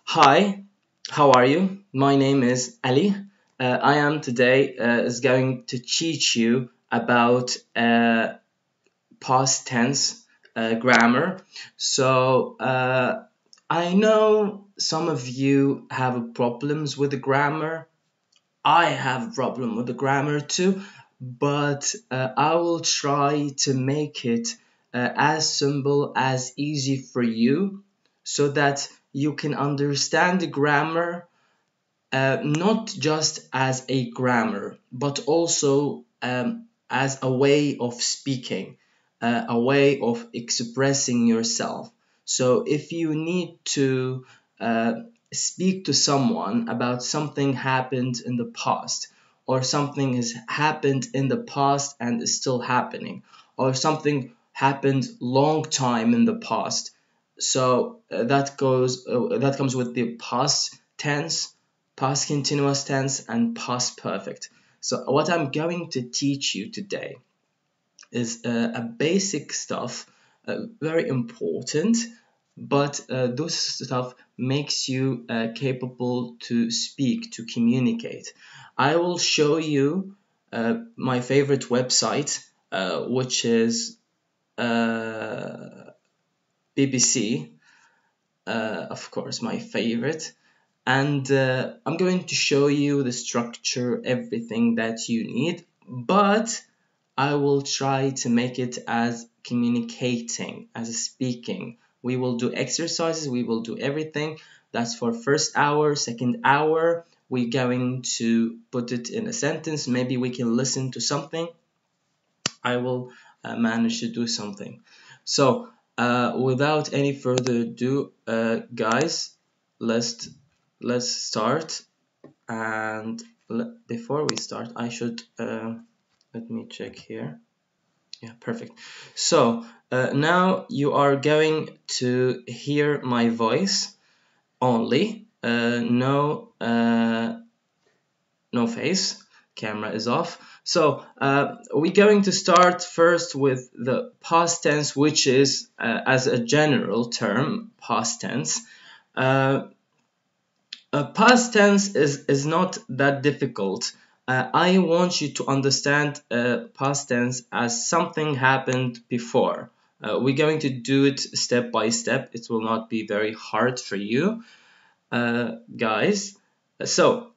Hi, how are you? My name is Ali. I am today is going to teach you about past tense grammar. I know some of you have problems with the grammar. I have a problem with the grammar too, but I will try to make it as simple as easy for you so that you can understand the grammar not just as a grammar, but also as a way of speaking, a way of expressing yourself. So if you need to speak to someone about something happened in the past, or something has happened in the past and is still happening, or something happened long time in the past, that comes with the past tense, past continuous tense, and past perfect. So what I'm going to teach you today is a basic stuff, very important, but those stuff makes you capable to speak, to communicate. I will show you my favorite website, which is BBC, of course, my favorite. And I'm going to show you the structure, everything that you need, but I will try to make it as communicating, as speaking. We will do exercises, we will do everything. That's for first hour, second hour. We're going to put it in a sentence. Maybe we can listen to something. I will manage to do something. So without any further ado, guys, let's start. And before we start, I should let me check here. Yeah, perfect. So now you are going to hear my voice only, no face. Camera is off. So we're going to start first with the past tense, which is as a general term, past tense. Past tense is not that difficult. I want you to understand past tense as something happened before. We're going to do it step by step. It will not be very hard for you, guys. So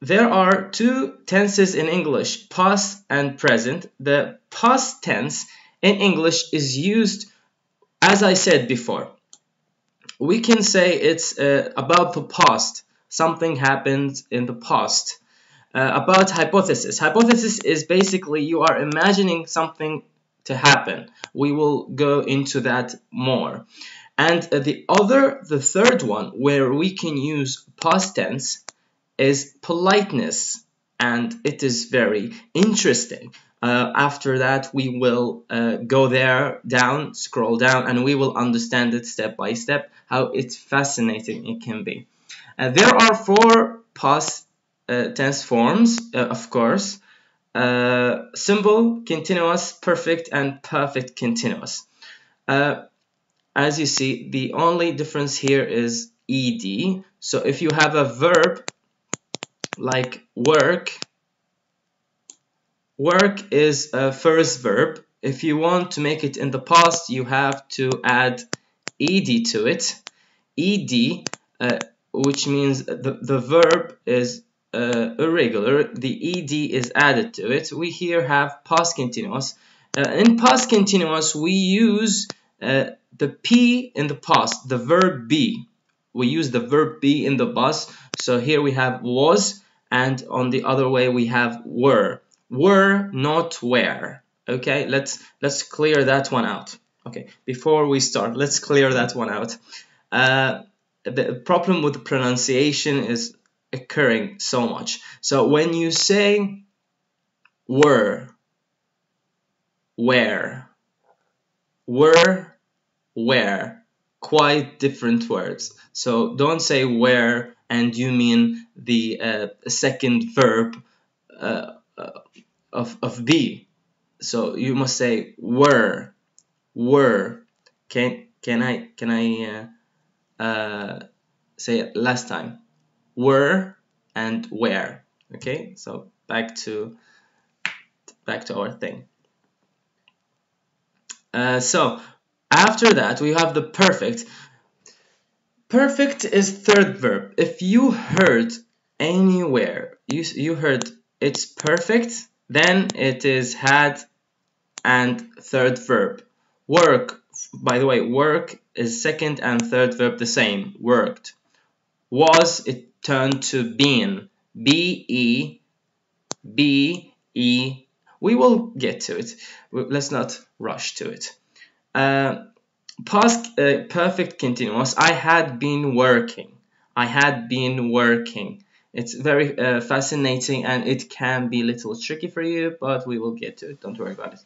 there are two tenses in English, past and present. The past tense in English is used, as I said before. We can say it's about the past. Something happened in the past. About hypothesis. Hypothesis is basically you are imagining something to happen. We will go into that more. And the third one where we can use past tense is politeness, and it is very interesting. After that, we will go scroll down, and we will understand it step by step, how it's fascinating it can be. There are four past tense forms, of course. Simple, continuous, perfect, and perfect continuous. As you see, the only difference here is ed. So if you have a verb like work is a first verb. If you want to make it in the past, you have to add ed to it. Ed, which means the verb is irregular, the ed is added to it. We here have past continuous. In past continuous, we use the P in the past, the verb be. We use the verb be in the past. So here we have was, and on the other way we have were. Were, not where. Okay, let's clear that one out. Okay, before we start, let's clear that one out. The problem with the pronunciation is occurring so much. So when you say were, where, were, where, quite different words. So don't say where and you mean the second verb of be. So you must say were. Can I say it last time. Were and where. Okay, so back to our thing. So after that we have the perfect. Perfect is third verb. If you heard anywhere, you heard it's perfect, then it is had and third verb. Work, by the way, work is second and third verb the same. Worked. Was, it turned to been. B-E, B-E. We will get to it. Let's not rush to it. Past perfect continuous. I had been working. I had been working. It's very fascinating, and it can be a little tricky for you, but we will get to it. Don't worry about it.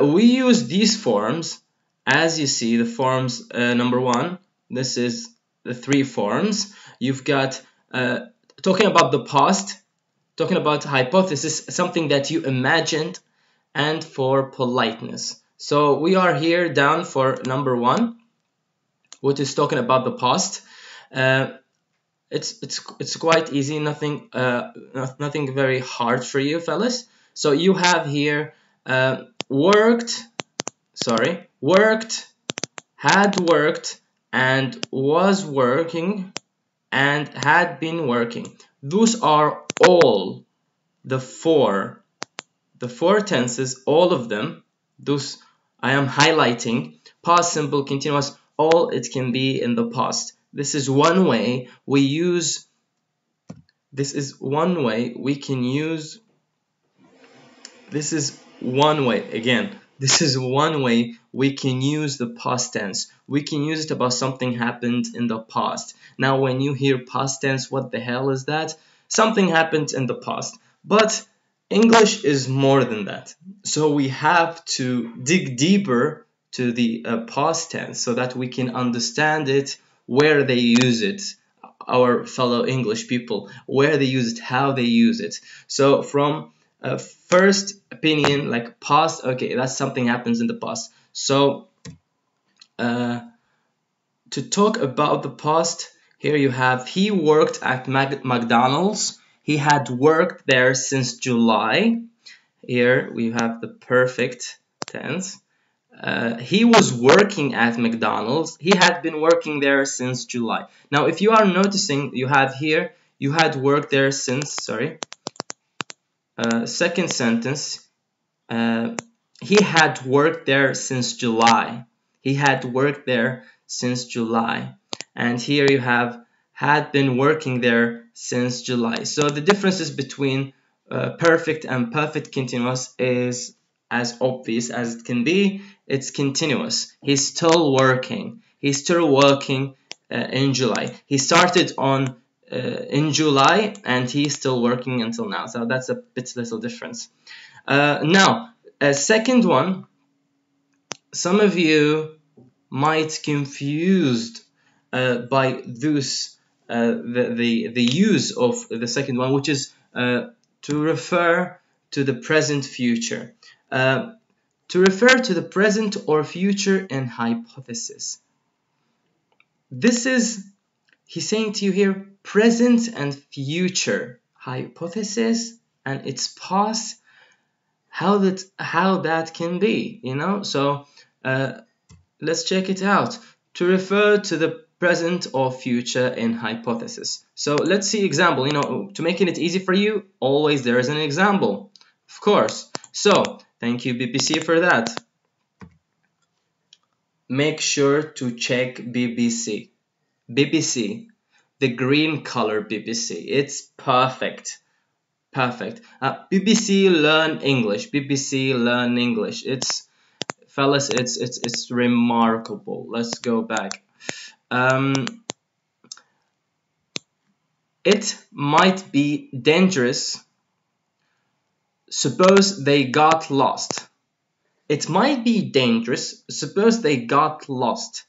We use these forms. As you see, the forms number 1. This is the 3 forms. You've got talking about the past, talking about hypothesis, something that you imagined, and for politeness. So we are here down for number 1, which is talking about the past. It's quite easy, nothing very hard for you fellas. So you have here worked, had worked, and was working, and had been working. Those are all the four tenses, all of them. Those I am highlighting. Past simple continuous, all it can be in the past. This is one way we use. This is one way we can use. This is one way, again, this is one way we can use the past tense. We can use it about something happened in the past. Now when you hear past tense, what the hell is that? Something happened in the past. But English is more than that. So we have to dig deeper to the past tense so that we can understand it, where they use it, our fellow English people, where they use it, how they use it. So from first opinion, like past, okay, that's something happens in the past. So to talk about the past, here you have he worked at McDonald's. He had worked there since July. Here we have the perfect tense. He was working at McDonald's. He had been working there since July. Now, if you are noticing, you have here, you had worked there since, second sentence, he had worked there since July. He had worked there since July. And here you have had been working there since July. So the differences between perfect and perfect continuous is as obvious as it can be. It's continuous. He's still working. He's still working in July. He started on in July and he's still working until now. So that's a little difference. Now, a second one. Some of you might confused by this the use of the second one, which is to refer to the present future. To refer to the present or future in hypothesis. This is, he's saying to you here, present and future hypothesis, and its past. How that can be, you know? So let's check it out. To refer to the present or future in hypothesis. So let's see example. You know, to making it easy for you, always there is an example, of course. So thank you BBC for that. Make sure to check BBC. BBC, the green color BBC. It's perfect. Perfect. BBC Learn English. BBC Learn English. It's, fellas, it's remarkable. Let's go back. It might be dangerous. Suppose they got lost. It might be dangerous. Suppose they got lost.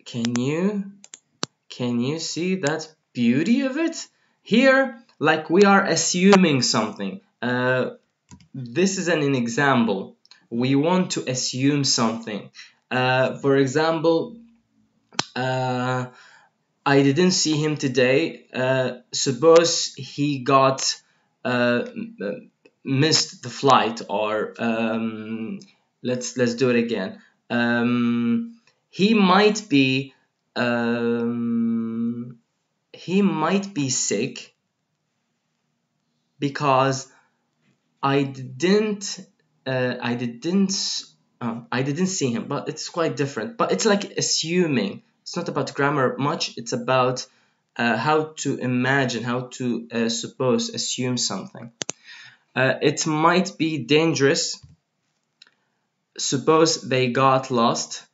Can you see that beauty of it? Here, like we are assuming something. This is an example. We want to assume something. For example, I didn't see him today. Suppose he got missed the flight, or let's do it again. He might be sick because I didn't see him, but it's quite different. But it's like assuming. It's not about grammar much. It's about how to imagine, how to suppose, assume something. It might be dangerous. Suppose they got lost.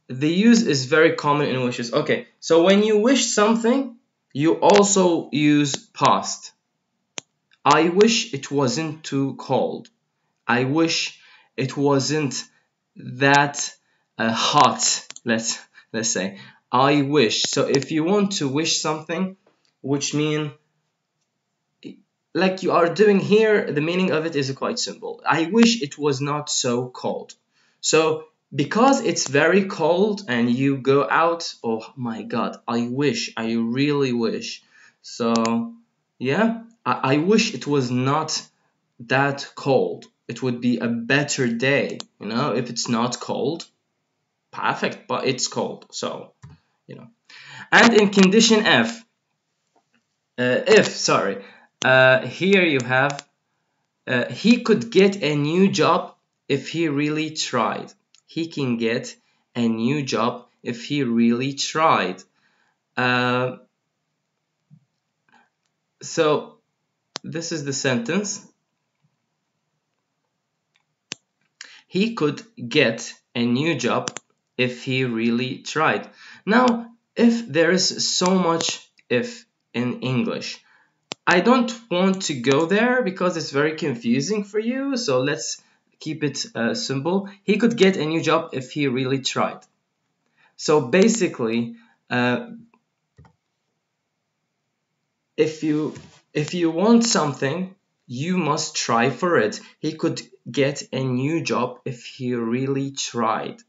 The use is very common in wishes. Okay, so when you wish something, you also use past. I wish it wasn't too cold. I wish it wasn't that hot. Let's say I wish. So if you want to wish something, which mean like you are doing here, the meaning of it is quite simple. I wish it was not so cold. So because it's very cold and you go out, oh my god, I wish, I really wish. So yeah, I wish it was not that cold. It would be a better day, you know, if it's not cold. Perfect, but it's cold, so, you know. And in condition here you have, he could get a new job if he really tried. He can get a new job if he really tried. So this is the sentence. He could get a new job if he really tried. Now, if there is so much if in English, I don't want to go there because it's very confusing for you. So let's keep it simple. He could get a new job if he really tried. So basically, if you want something, you must try for it. He could get a new job if he really tried.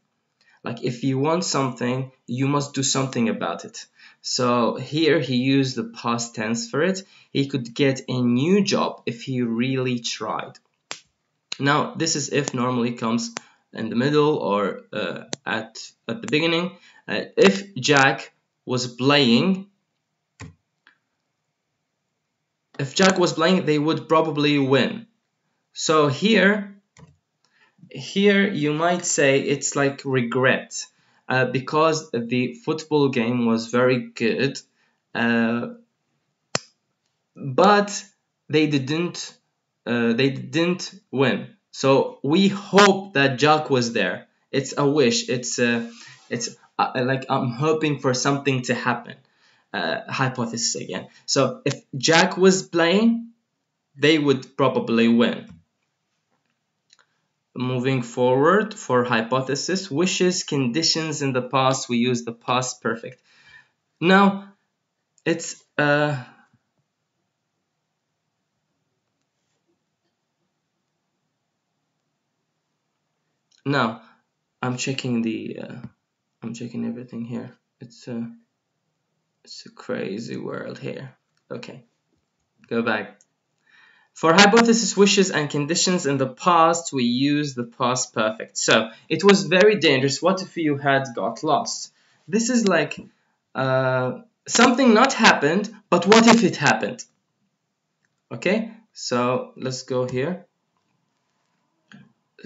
Like if you want something, you must do something about it. So here he used the past tense for it. He could get a new job if he really tried. Now this is if, normally comes in the middle or at the beginning. If Jack was playing, they would probably win. So here you might say it's like regret, because the football game was very good, but they didn't win. So we hope that Jack was there. It's a wish. It's like I'm hoping for something to happen. Hypothesis again. So if Jack was playing, they would probably win. Moving forward, for hypothesis, wishes, conditions in the past, we use the past perfect. Now it's now I'm checking everything here. It's a crazy world here. Okay, go back. For hypothesis, wishes, and conditions in the past, we use the past perfect. So it was very dangerous. What if you had got lost? This is like something not happened, but what if it happened? Okay, so let's go here.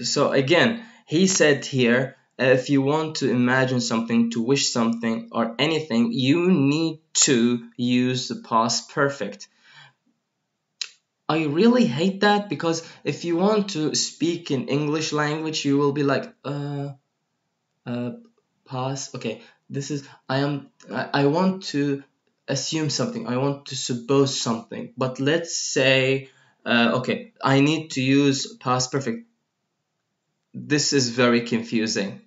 So again, he said here, if you want to imagine something, to wish something or anything, you need to use the past perfect. I really hate that, because if you want to speak in English language, you will be like, past. Okay, this is, I want to assume something. I want to suppose something. But let's say, okay, I need to use past perfect. This is very confusing.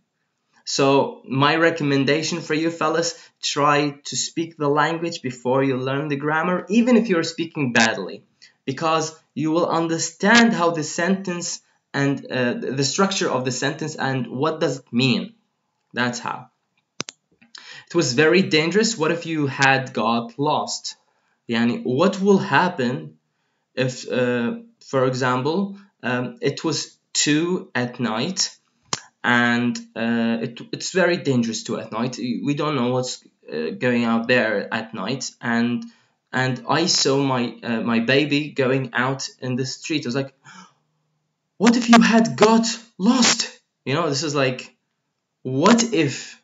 So my recommendation for you fellas, try to speak the language before you learn the grammar, even if you're speaking badly, because you will understand how the sentence and the structure of the sentence and what does it mean. That's how. It was very dangerous. What if you had got lost? Yani, what will happen if, for example, it was 2 at night, and it's very dangerous 2 at night. We don't know what's going out there at night, and I saw my baby going out in the street. I was like, what if you had got lost? You know, this is like, what if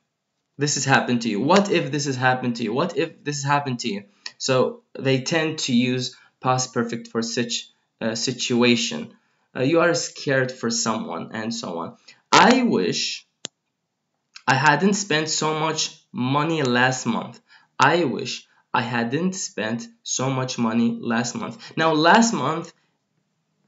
this has happened to you? What if this has happened to you? What if this has happened to you? So they tend to use past perfect for such a situation. You are scared for someone and so on. I wish I hadn't spent so much money last month. I wish I hadn't spent so much money last month. Now, last month,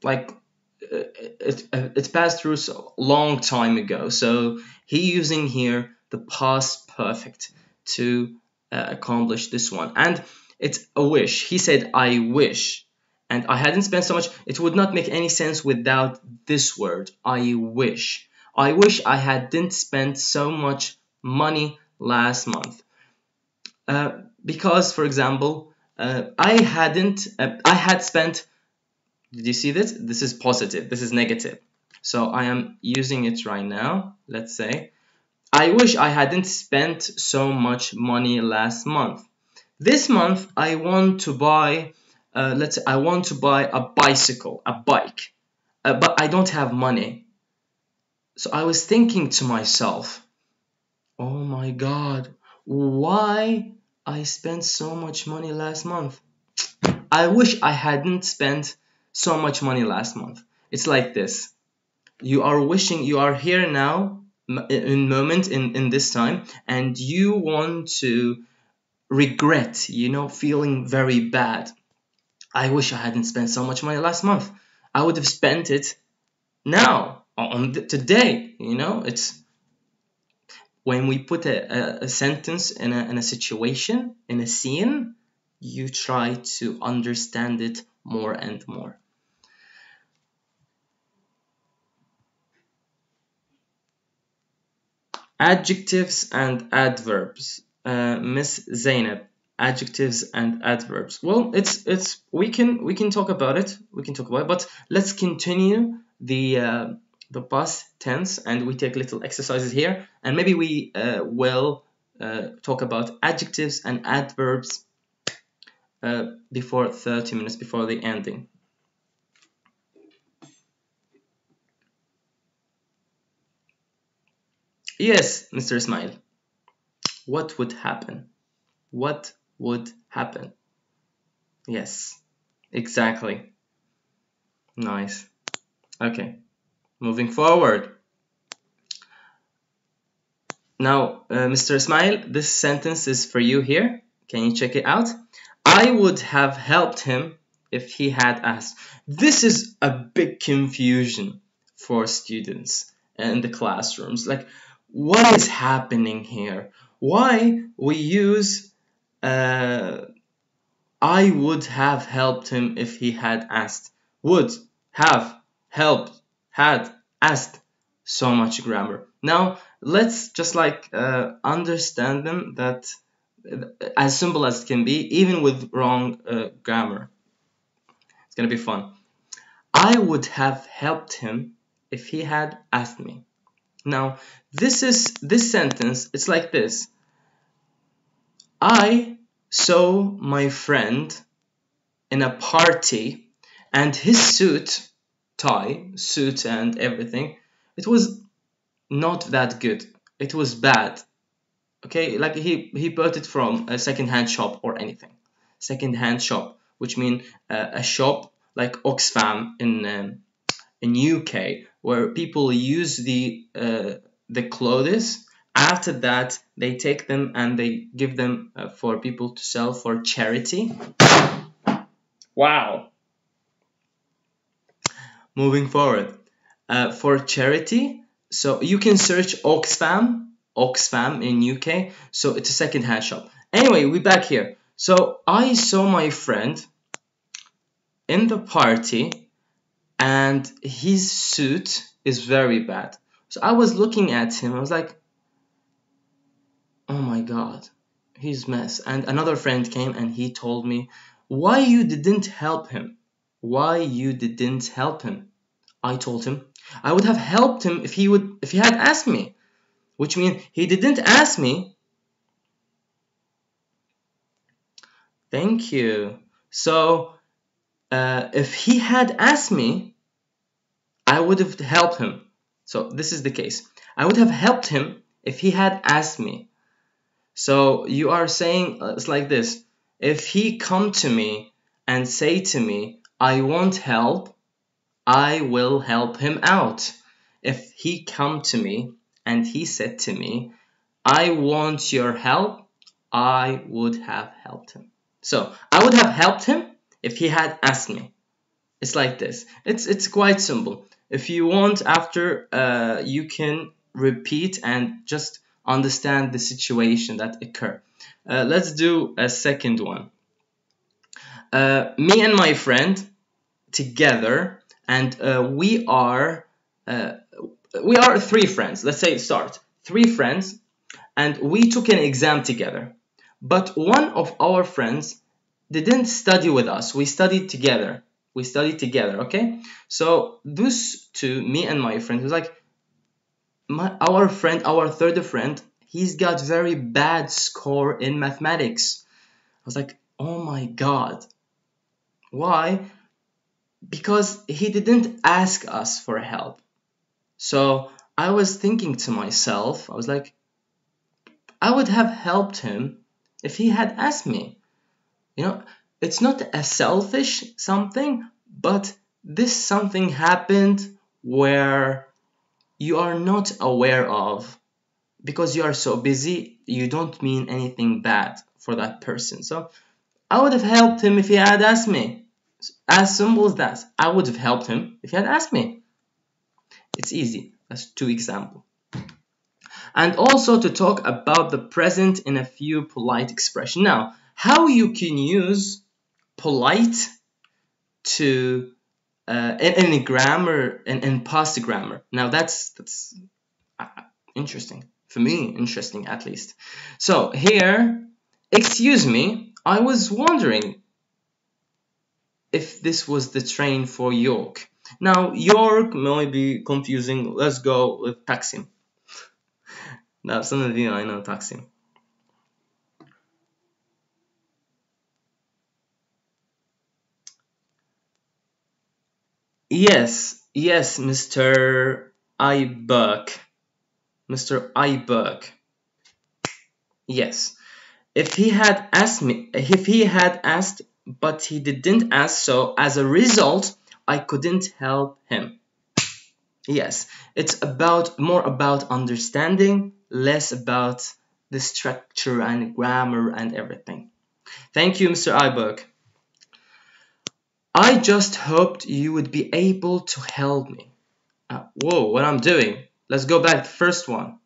like, it passed through so long time ago. So he using here the past perfect to accomplish this one. And it's a wish. He said, I wish. And I hadn't spent so much. It would not make any sense without this word, I wish. I wish I hadn't spent so much money last month. Because, for example, I had spent. Did you see this? This is positive. This is negative. So I am using it right now. Let's say, I wish I hadn't spent so much money last month. This month, I want to buy, let's say I want to buy a bicycle, a bike, but I don't have money. So I was thinking to myself, oh my God, why I spent so much money last month? I wish I hadn't spent so much money last month. It's like this. You are wishing, you are here now, in this time, and you want to regret, you know, feeling very bad. I wish I hadn't spent so much money last month. I would have spent it now, today, you know. It's when we put a sentence in a situation, in a scene, you try to understand it more and more. Adjectives and adverbs. Miss Zainab, adjectives and adverbs. Well, it's we can talk about it. We can talk about it, but let's continue the past tense, and we take little exercises here, and maybe we will talk about adjectives and adverbs before 30 minutes before the ending. Yes, Mr. Ismail. What would happen? What would happen? Yes, exactly. Nice. Okay, moving forward. Now, Mr. Ismail, this sentence is for you here. Can you check it out? I would have helped him if he had asked. This is a big confusion for students in the classrooms. Like, what is happening here? Why we use I would have helped him if he had asked. Would, have, helped, had, asked. So much grammar. Now, let's just like understand them that as simple as it can be, even with wrong grammar. It's gonna be fun. I would have helped him if he had asked me. Now, this sentence, it's like this. I saw my friend in a party, and his suit, tie, suit and everything, it was not that good. It was bad. Okay, like he bought it from a second-hand shop or anything. Second-hand shop, which means a shop like Oxfam in UK, where people use the clothes. After that, they take them and they give them for people to sell for charity. Wow. Moving forward, for charity, so you can search Oxfam in UK. So it's a second-hand shop. Anyway, we're back here. So I saw my friend in the party, and his suit is very bad. So I was looking at him. I was like, oh my god, he's mess. And another friend came and he told me, why you didn't help him? Why you didn't help him? I told him I would have helped him if he had asked me, which means he didn't ask me. Thank you. So if he had asked me, I would have helped him. So this is the case. I would have helped him if he had asked me. So you are saying it's like this. If he come to me and say to me, I want help, I will help him out. If he come to me and he said to me, I want your help, I would have helped him. So I would have helped him if he had asked me. It's like this. It's quite simple. If you want, after you can repeat and just understand the situation that occurred. Let's do a second one. Me and my friend together, and we are 3 friends. Let's say start 3 friends, and we took an exam together. But one of our friends didn't study with us. We studied together. Okay? So those 2, me and my friend, was like, our third friend, he's got very bad score in mathematics. I was like, oh my god. Why? Because he didn't ask us for help. So I was thinking to myself, I was like, I would have helped him if he had asked me. You know, it's not a selfish something, but this something happened where you are not aware of, because you are so busy, you don't mean anything bad for that person. So I would have helped him if he had asked me. As simple as that. I would have helped him if he had asked me. It's easy. That's 2 examples. And also to talk about the present in a few polite expressions. Now, how you can use polite to in grammar and in past grammar. Now that's interesting. For me, interesting at least. So here, excuse me, I was wondering if this was the train for York. Now, York might be confusing. Let's go with Taksim. Now, some of you I know Taksim. Yes, Mr. Iberg. Mr. Iberg. Yes. If he had asked, but he didn't ask, so as a result, I couldn't help him. Yes, it's more about understanding, less about the structure and grammar and everything. Thank you, Mr. Iberg. I just hoped you would be able to help me. Whoa, what I'm doing? Let's go back to the first one.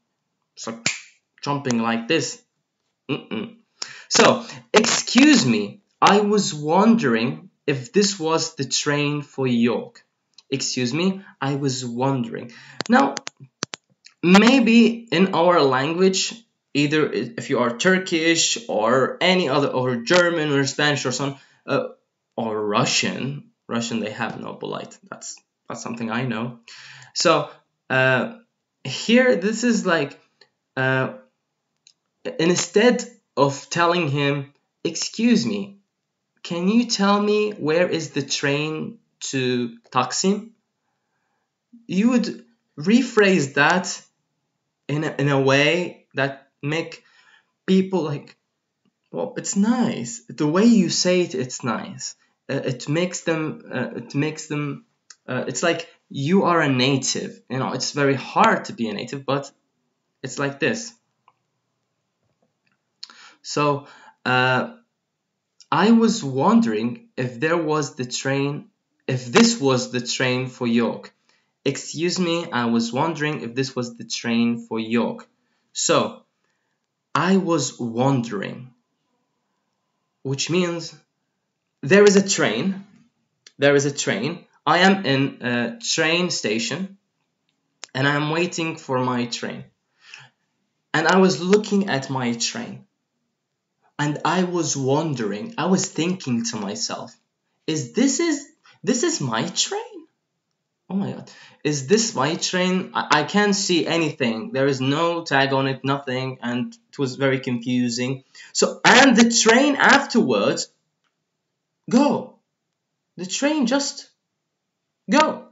So, jumping like this. So, excuse me, I was wondering if this was the train for York. Excuse me, I was wondering. Now, maybe in our language, either if you are Turkish or any other, or German or Spanish or something, or Russian, they have no polite. That's something I know. So here, this is like instead of telling him, excuse me, can you tell me where is the train to Taksim? You would rephrase that in a way that make people like, well, it's nice. The way you say it, it's nice. It makes them. It's like you are a native. You know, it's very hard to be a native, but it's like this. So I was wondering if this was the train for York. Excuse me, I was wondering if this was the train for York. So I was wondering, which means there is a train. I am in a train station and I am waiting for my train. and I was looking at my train, and I was wondering, I was thinking to myself, this is my train? Oh my god, is this my train? I can't see anything. There is no tag on it, nothing, and it was very confusing. So, and the train afterwards, go. The train just go.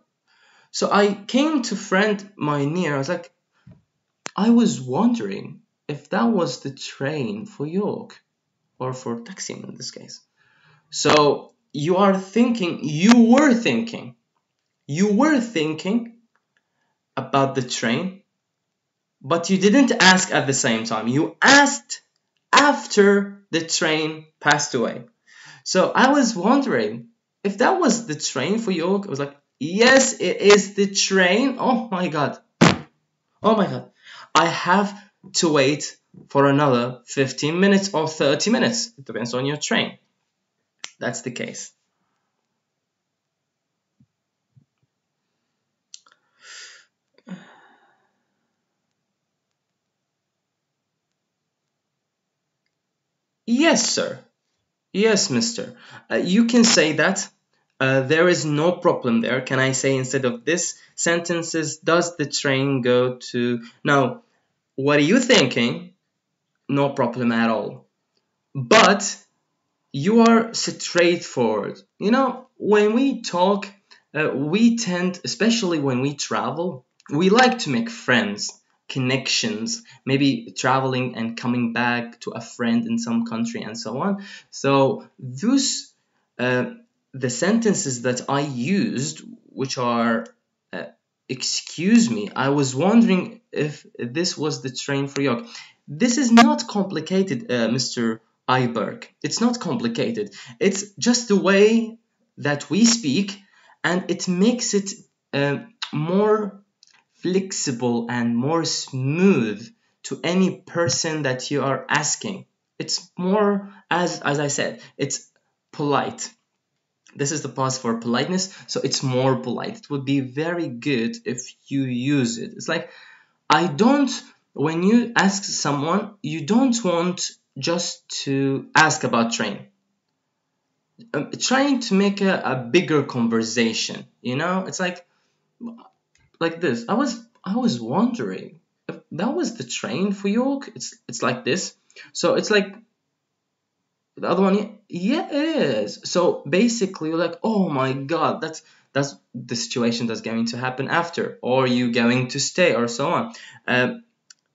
So I came to friend my near. I was like, I was wondering if that was the train for York, or for Taksim in this case. So you were thinking about the train, but you didn't ask at the same time. You asked after the train passed away. So I was wondering if that was the train for York. I was like, yes, it is the train. Oh my god. I have to wait for another 15 minutes or 30 minutes. It depends on your train. That's the case. Yes, sir. Yes, mister. You can say that. There is no problem there. Can I say instead of this sentences, does the train go to... Now, what are you thinking? No problem at all. But you are straightforward. You know, when we talk, we tend, especially when we travel, we like to make friends, connections, maybe traveling and coming back to a friend in some country and so on. So those, the sentences that I used, which are, excuse me, I was wondering if this was the train for York. This is not complicated, Mr. Iberg. It's not complicated. It's just the way that we speak, and it makes it more flexible and more smooth to any person that you are asking. It's more, as I said, it's polite. This is the pause for politeness, so it's more polite. It would be very good if you use it. It's like, when you ask someone, you don't want just to ask about train. Trying to make a bigger conversation, you know? It's like this. I was wondering if that was the train for York. It's like this. So it's like the other one, yeah, it is. So basically, you're like, oh my god, that's the situation that's going to happen after, or you going to stay, or so on.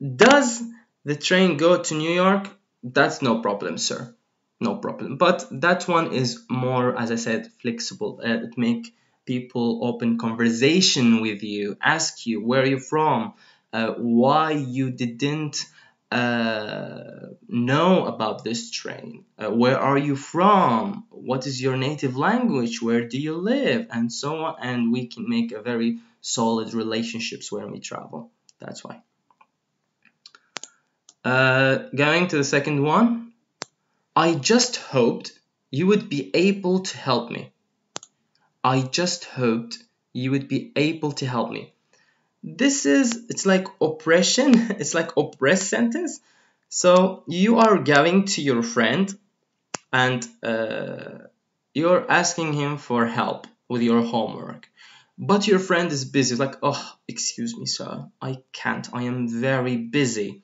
Does the train go to New York? That's no problem, sir. No problem. But that one is more, as I said, flexible. It make people open conversation with you, ask you where you're from, why you didn't know about this train, where are you from, what is your native language, where do you live, and so on. And we can make a very solid relationships when we travel. That's why. Going to the second one. I just hoped you would be able to help me. I just hoped you would be able to help me. It's like oppression. It's like oppressed sentence. So you are going to your friend and you're asking him for help with your homework. But your friend is busy. Like, oh, excuse me, sir. I can't. I am very busy.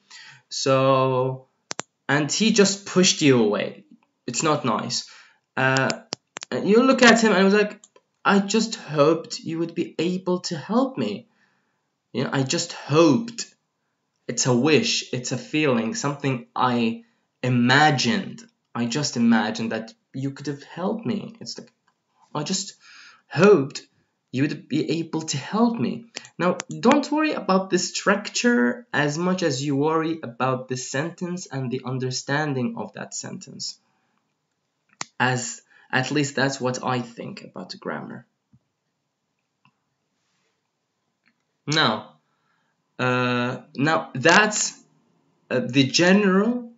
So, and he just pushed you away. It's not nice. And you look at him and was like, I just hoped you would be able to help me. You know, I just hoped. It's a wish. It's a feeling. Something I imagined. I just imagined that you could have helped me. It's like, I just hoped you would be able to help me. Now, don't worry about the structure as much as you worry about the sentence and the understanding of that sentence. As at least that's what I think about the grammar. Now that's the general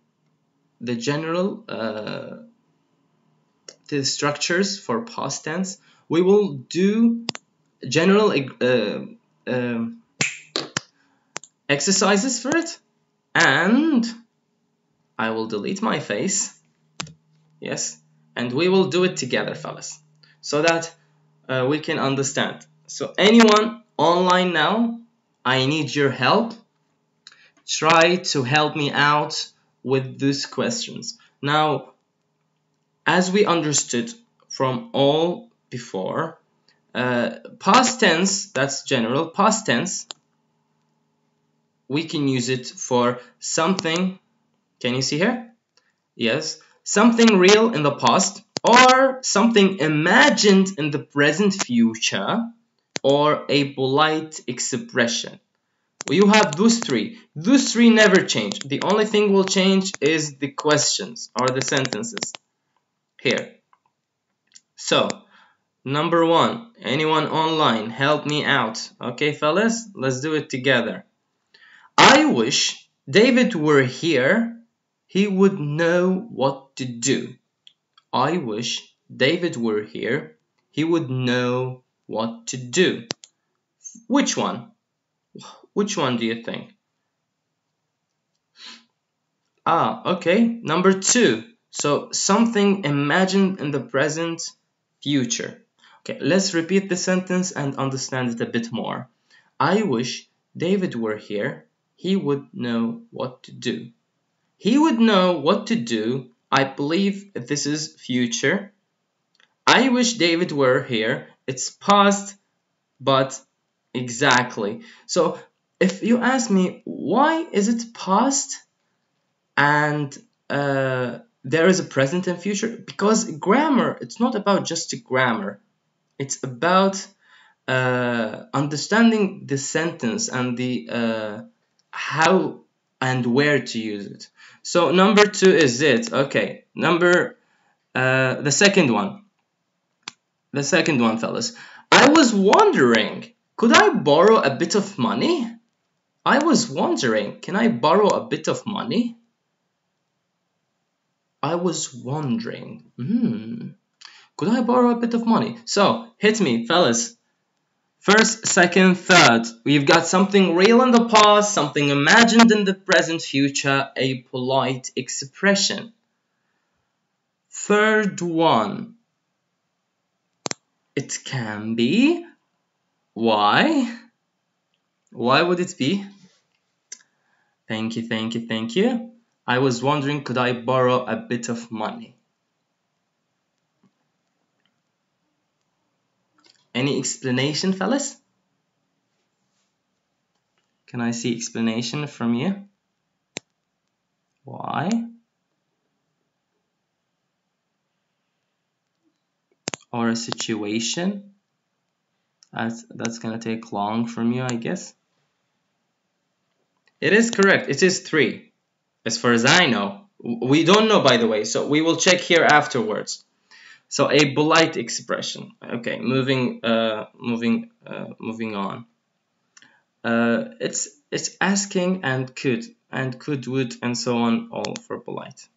the structures for past tense. We will do general exercises for it. and I will delete my face. Yes, and we will do it together, fellas, so that we can understand. So anyone online now, I need your help. Try to help me out with these questions. Now, as we understood from all before, past tense, that's general. Past tense, we can use it for something. Can you see here? Yes. Something real in the past, or something imagined in the present future, or a polite expression. You have those three. Those three never change. The only thing will change is the questions or the sentences here. So, number one, anyone online, help me out. Okay, fellas, let's do it together. I wish David were here. He would know what to do. I wish David were here. He would know what to do. Which one? Which one do you think? Okay, number two. So something imagined in the present future. Okay, let's repeat the sentence and understand it a bit more. I wish David were here. He would know what to do. He would know what to do. I believe this is future. I wish David were here. It's past, but exactly. So if you ask me, why is it past and there is a present and future? Because grammar, it's not about just grammar. It's about understanding the sentence and the how and where to use it. So number two is it. Okay, the second one. The second one, fellas. I was wondering, could I borrow a bit of money? I was wondering, can I borrow a bit of money? I was wondering, could I borrow a bit of money? So, hit me, fellas. First, second, third. We've got something real in the past, something imagined in the present future, a polite expression. Third one. It can be. Why? Why would it be? Thank you, thank you, thank you. I was wondering, could I borrow a bit of money? Any explanation, fellas? Can I see explanation from you? Why? Or a situation? That's gonna take long from you, I guess. It is correct. It is 3. As far as I know. We don't know, by the way, so we will check here afterwards. So a polite expression. Okay, moving on. It's asking and could, would, and so on, all for polite.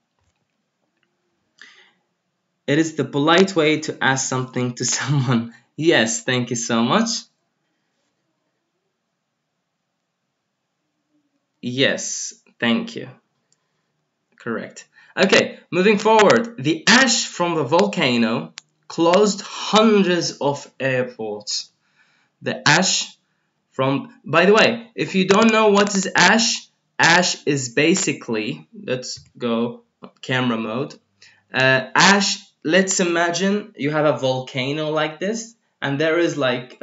It is the polite way to ask something to someone. Yes, thank you so much. Yes, thank you. Correct. Okay, moving forward. The ash from the volcano closed hundreds of airports. The ash from... By the way, if you don't know what is ash, ash is basically... Let's go camera mode. Ash, let's imagine you have a volcano like this, and there is like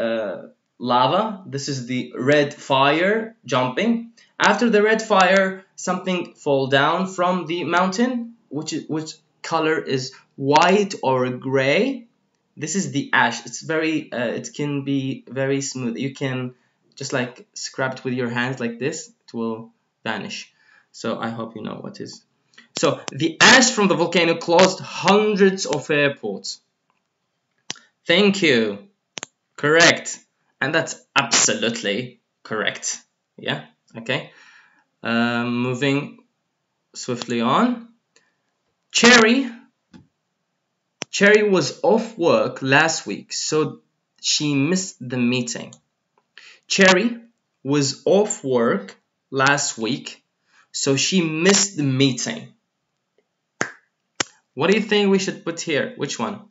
lava. This is the red fire jumping. After the red fire, something fall down from the mountain, which color is white or gray. This is the ash. It's very, it can be very smooth. You can just like scrub it with your hands like this. It will vanish. So I hope you know what is. So the ash from the volcano closed hundreds of airports. Thank you. Correct. And that's absolutely correct. Yeah. Okay. Moving swiftly on. Cherry was off work last week, so she missed the meeting. Cherry was off work last week, so she missed the meeting. What do you think we should put here? Which one?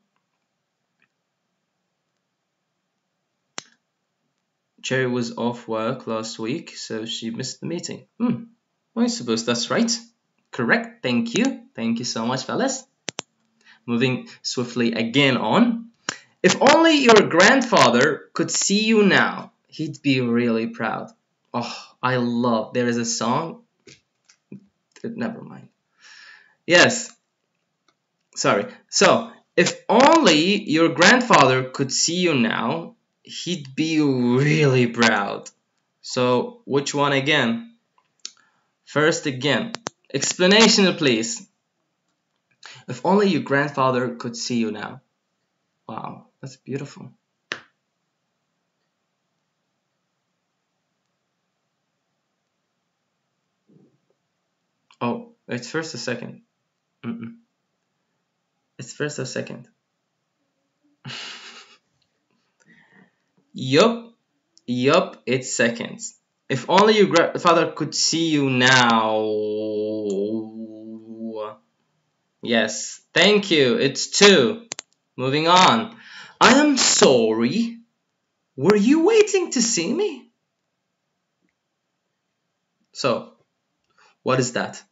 Cherry was off work last week, so she missed the meeting. I suppose that's right. Correct. Thank you. Thank you so much, fellas. Moving swiftly again on. If only your grandfather could see you now, he'd be really proud. Oh, I love. There is a song. Never mind. Yes. Sorry. So, if only your grandfather could see you now, he'd be really proud. So, which one again? First again. Explanation, please. If only your grandfather could see you now. Wow, that's beautiful. Oh, it's first or second? It's first or second? Yup, it's seconds. If only your grandfather could see you now. Yes, thank you. It's 2. Moving on. I am sorry. Were you waiting to see me? So, what is that?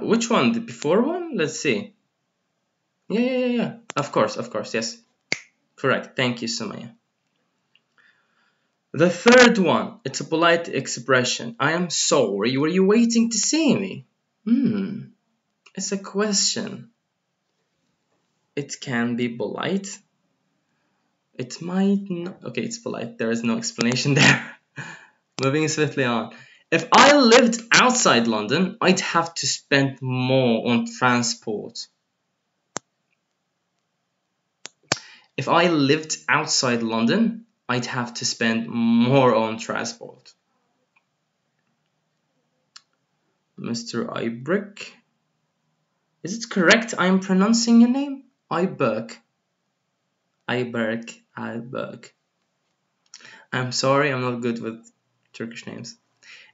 Which one? The before one? Let's see. Yeah. Of course, yes. Correct. Thank you, Sumaya. The third one, it's a polite expression. I am sorry, were you waiting to see me? It's a question. It can be polite. It might not. Okay, it's polite. There is no explanation there. Moving swiftly on. If I lived outside London, I'd have to spend more on transport. If I lived outside London, I'd have to spend more on transport. Mr. Ibrick. Is it correct I'm pronouncing your name? Iberk. I'm sorry, I'm not good with Turkish names.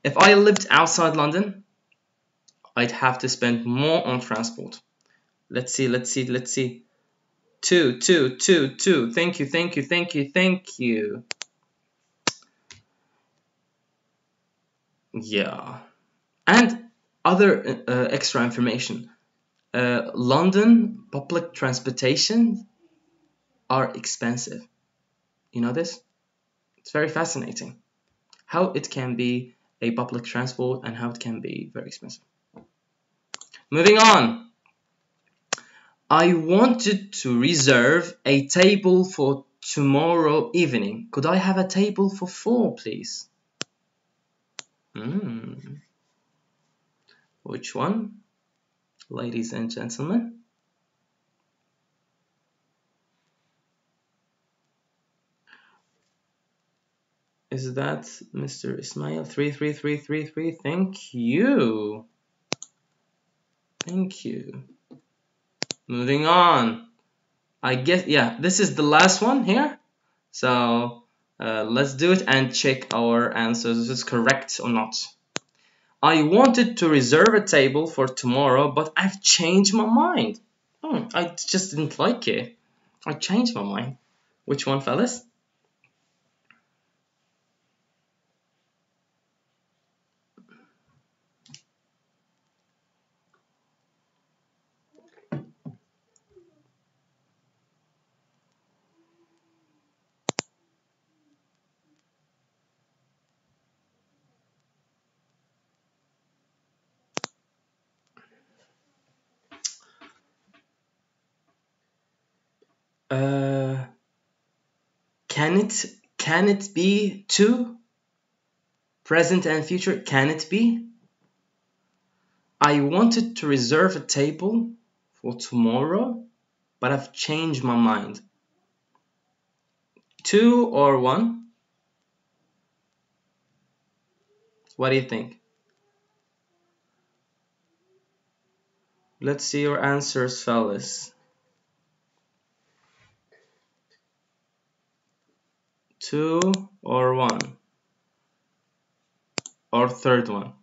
If I lived outside London, I'd have to spend more on transport. Let's see. 2. Thank you. Yeah. And other extra information. London public transportation are expensive. You know this? It's very fascinating. How it can be a public transport and how it can be very expensive. Moving on. I wanted to reserve a table for tomorrow evening. Could I have a table for 4, please? Which one? Ladies and gentlemen. Is that Mr. Ismail? 33333. Thank you. Moving on. I guess, yeah, this is the last one here. So let's do it and check our answers if it's correct or not. I wanted to reserve a table for tomorrow, but I've changed my mind. I just didn't like it. I changed my mind. Which one, fellas? Can it be 2? Present and future, can it be? I wanted to reserve a table for tomorrow, but I've changed my mind. 2 or 1? What do you think? Let's see your answers, fellas. 2 or 1? Or third one?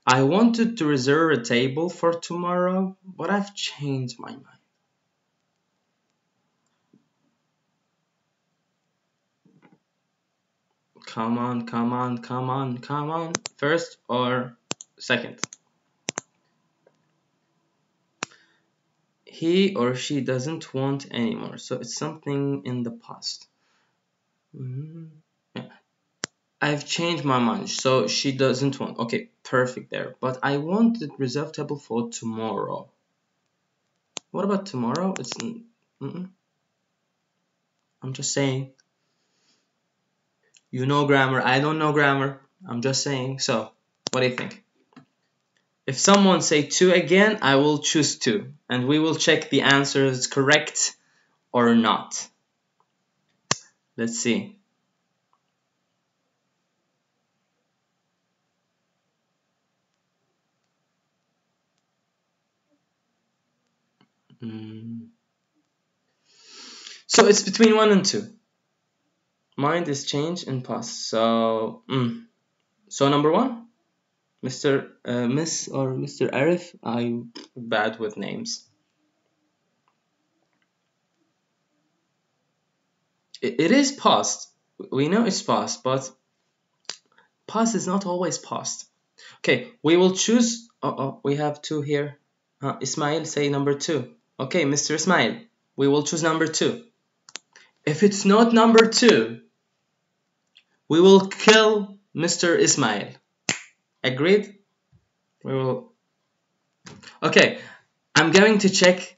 I wanted to reserve a table for tomorrow, but I've changed my mind. Come on, come on, come on, come on. First or second? He or she doesn't want anymore, so it's something in the past. Yeah. I've changed my mind, so she doesn't want. Okay, perfect there. But I wanted reserved table for tomorrow. What about tomorrow? It's I'm just saying. You know grammar, I don't know grammar. I'm just saying. So, what do you think? If someone say 2 again, I will choose 2. And we will check the answer is correct or not. Let's see. So it's between 1 and 2. Mind is changed in past. So, so number 1, Mr. Miss or Mr. Arif. I'm bad with names. It is past. We know it's past, but past is not always past. Okay, we will choose. We have 2 here. Ismail, say number 2. Okay, Mr. Ismail, we will choose number 2. If it's not number 2, we will kill Mr. Ismail. Agreed? We will. Okay, I'm going to check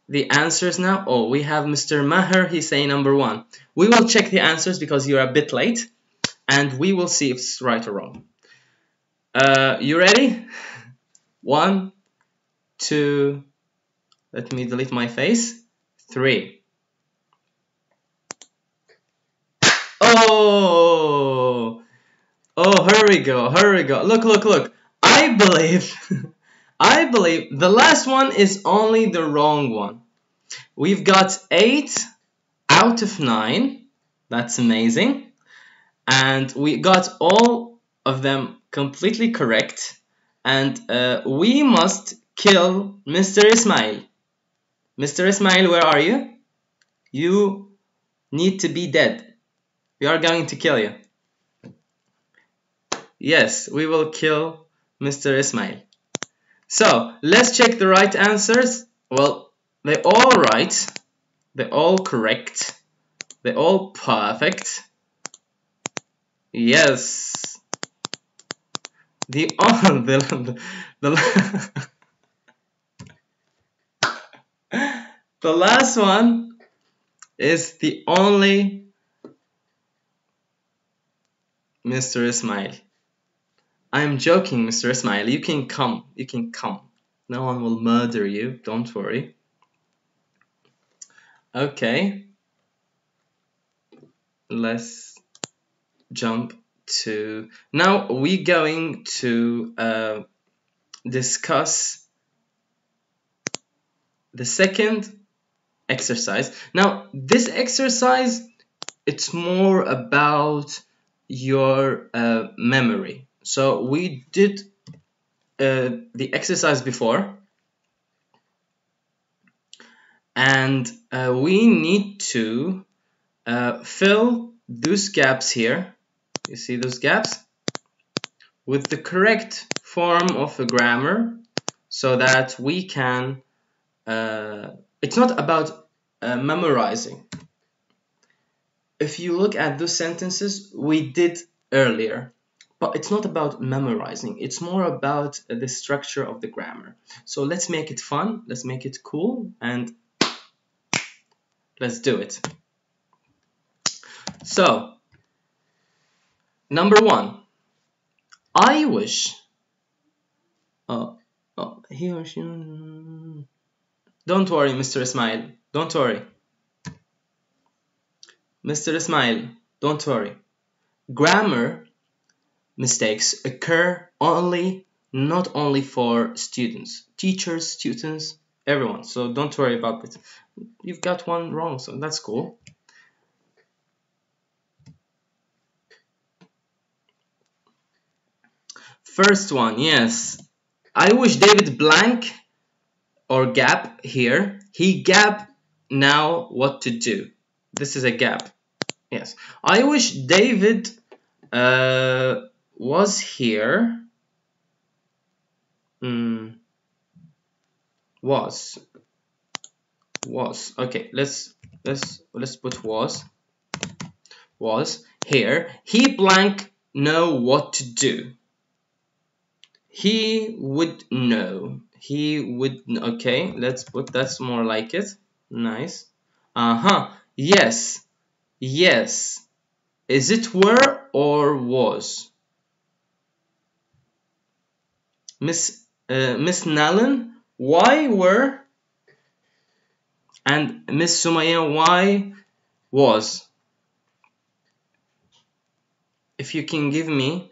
the answers now. Oh, we have Mr. Maher. He's saying number 1. We will check the answers because you're a bit late, and we will see if it's right or wrong. You ready? 1, 2. Let me delete my face. 3. Oh, here we go. Look. I believe the last one is only the wrong one. We've got 8 out of 9. That's amazing. And we got all of them completely correct. And we must kill Mr. Ismail. Mr. Ismail, where are you? You need to be dead. We are going to kill you. Yes, we will kill Mr. Ismail. So, let's check the right answers. Well, they're all right. They're all correct. They're all perfect. Yes. The last one is the only Mr. Ismail. I'm joking, Mr. Ismail. You can come. No one will murder you. Don't worry. Okay. Let's jump to... Now we're going to discuss the second exercise. Now, this exercise, it's more about your memory. So we did the exercise before, and we need to fill those gaps here. You see those gaps with the correct form of a grammar, so that we can it's not about memorizing. If you look at those sentences we did earlier, but it's not about memorizing. It's more about the structure of the grammar. So let's make it fun, let's make it cool, and let's do it. So, number 1, I wish. He or she. Don't worry, Mr. Ismail. Don't worry. Mr. Ismail, don't worry. Grammar mistakes occur only not only for students, teachers, students, everyone. So don't worry about it. You've got one wrong, so that's cool. First one, yes. I wish David blank or gap here. He gap now what to do. This is a gap. Yes. I wish David was here. Was. Okay, let's put was here. He blank know what to do. He would know. He would. Okay, let's put that's more like it. Nice. Yes. Yes. Is it were or was? Miss Nalin, why were? And Miss Sumaya, why was? If you can give me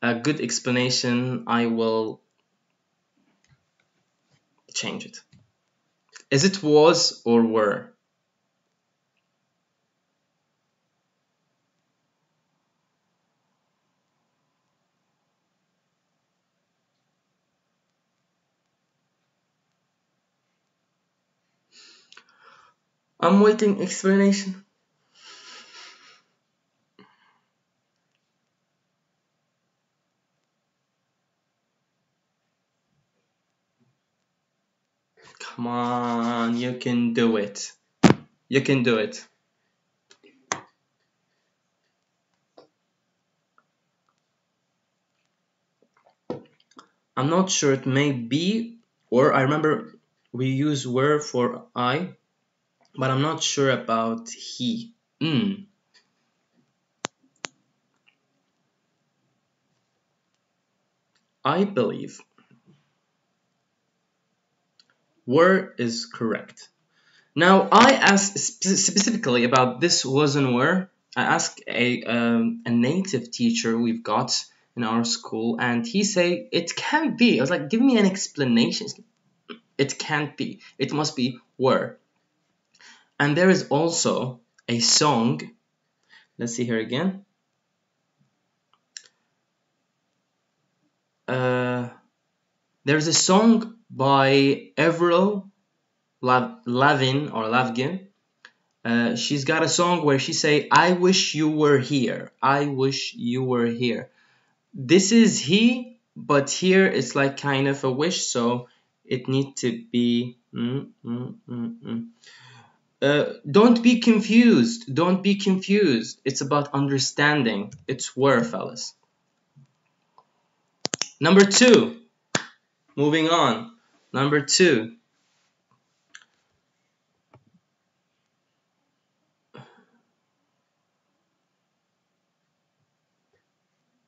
a good explanation, I will change it. Is it was or were? I'm waiting explanation. Come on, you can do it. You can do it. I'm not sure, it may be, or I remember we use were for I, but I'm not sure about he. I believe were is correct. Now I asked specifically about this was and were. I asked a native teacher we've got in our school, and he said it can't be. I was like, give me an explanation. It can't be. It must be were. And there is also a song. Let's see here again. There's a song by Avril Lavigne. She's got a song where she say, I wish you were here. I wish you were here. This is he, but here it's like kind of a wish, so it needs to be don't be confused. Don't be confused. It's about understanding. It's were, fellas. Number 2. Moving on. Number 2.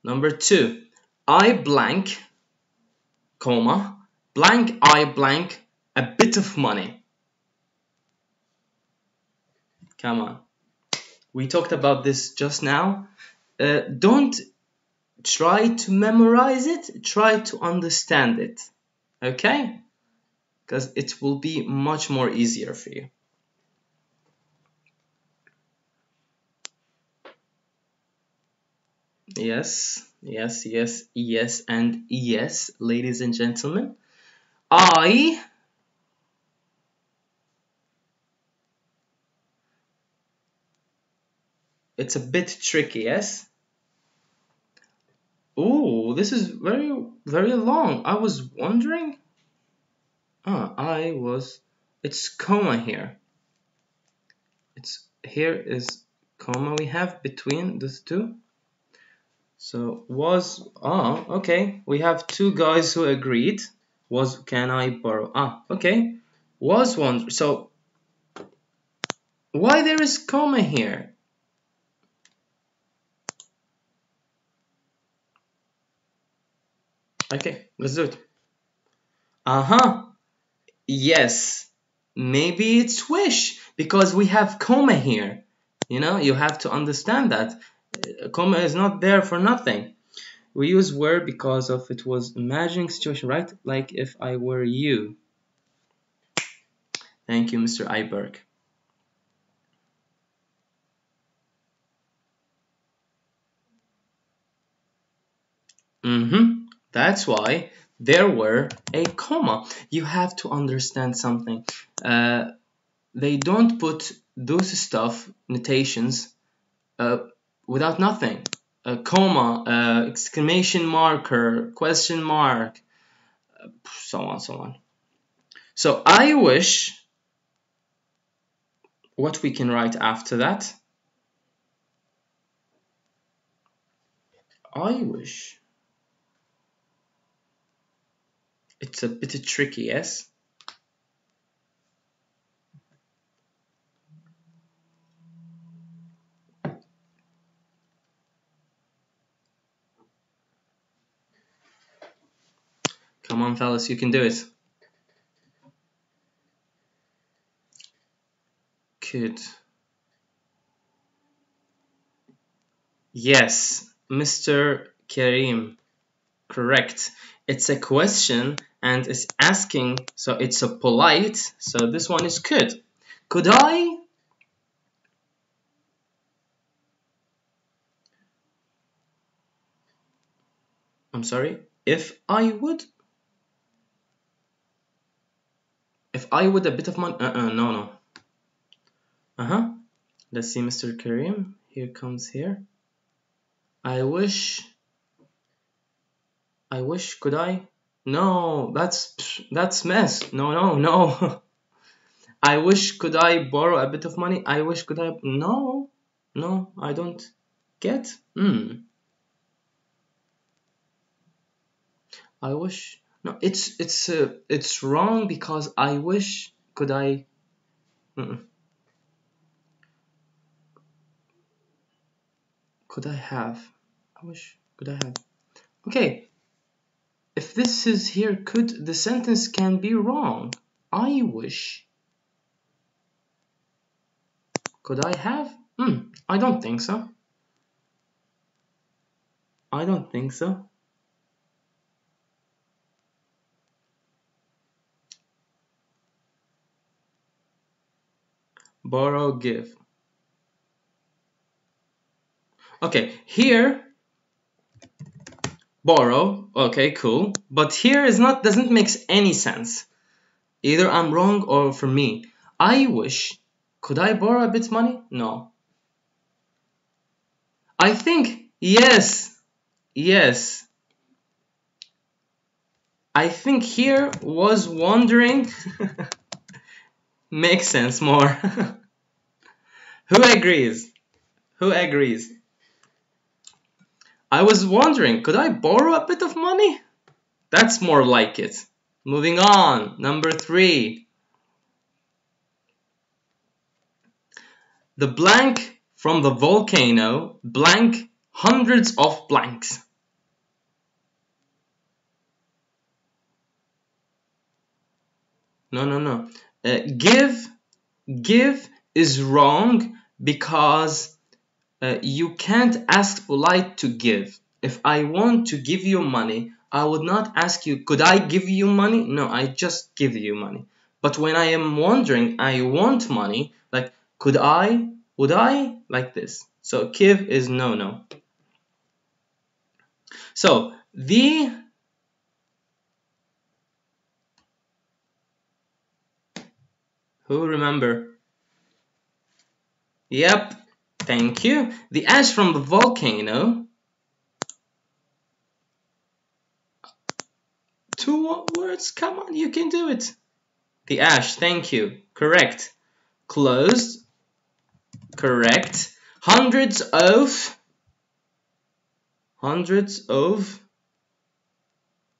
Number 2. I blank, comma, blank I blank a bit of money. Come on. We talked about this just now. Don't try to memorize it. Try to understand it. Okay? Because it will be much more easier for you. Yes, yes, yes, yes, and yes, ladies and gentlemen. It's a bit tricky, yes? Ooh, this is very, very long. I was wondering. It's comma here. Here is comma we have between these two. So was, okay. We have 2 guys who agreed. Was, can I borrow? Okay. Was one. So why there is comma here? Okay, let's do it. Yes. Maybe it's wish because we have comma here. You know, you have to understand that. A comma is not there for nothing. We use were because of it was imagining situation, right? Like if I were you. Thank you, Mr. Iberg. That's why there were a comma. You have to understand something. They don't put those stuff, notations, without nothing. A comma, exclamation marker, question mark, so on, so on. So I wish, what we can write after that? I wish. It's a bit tricky, yes? Come on, fellas, you can do it. Could. Yes, Mr. Karim. Correct. It's a question and it's asking, so it's a polite. So this one is could. Could I? I'm sorry. If I would? If I would a bit of money? No. Let's see, Mr. Karim. Here comes here. I wish, could I? No, that's mess. No. I wish, could I borrow a bit of money? I wish, could I? No, I don't get. I wish. No, it's wrong because I wish, could I? Could I have? I wish, could I have? Okay. If this is here, could, the sentence can be wrong. I wish. Could I have? I don't think so. I don't think so. Borrow, give. Okay, here, borrow. Okay, cool. But here is not, doesn't make any sense. Either I'm wrong or for me. I wish. Could I borrow a bit money? No. I think, yes. I think here was wondering. Makes sense more. Who agrees? I was wondering, could I borrow a bit of money? That's more like it. Moving on, number 3. The blank from the volcano, blank hundreds of blanks. No. Give is wrong because you can't ask polite to give. If I want to give you money, I would not ask you, could I give you money? No, I just give you money. But when I am wondering, I want money, like, could I, would I, like this. So give is no. So who remember? Yep, thank you. The ash from the volcano. 2 words, come on, you can do it. The ash, thank you. Correct. Closed. Correct. Hundreds of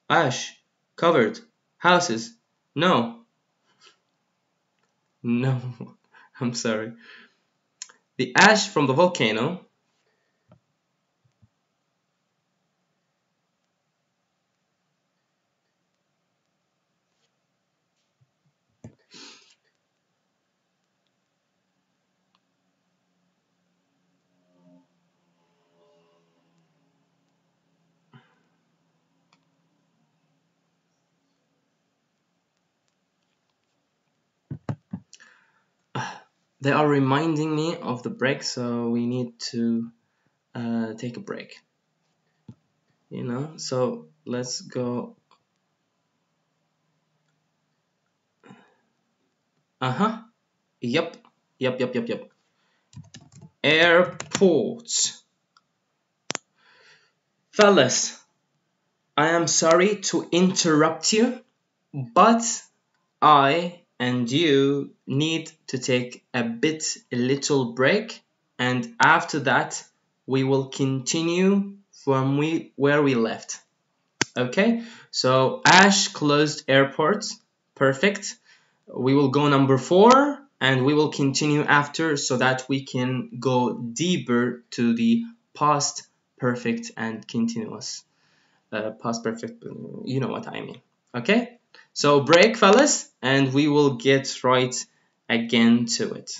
ash covered houses. No, I'm sorry. The ash from the volcano. They are reminding me of the break, so we need to take a break. You know, so let's go. Yep. Airports. Fellas, I am sorry to interrupt you, but I and you need to take a little break, and after that we will continue from where we left. Okay, so Ash closed airports. Perfect. We will go number 4 and we will continue after, so that we can go deeper to the past perfect and continuous. Past perfect, you know what I mean. Okay, so break, fellas, and we will get right again to it.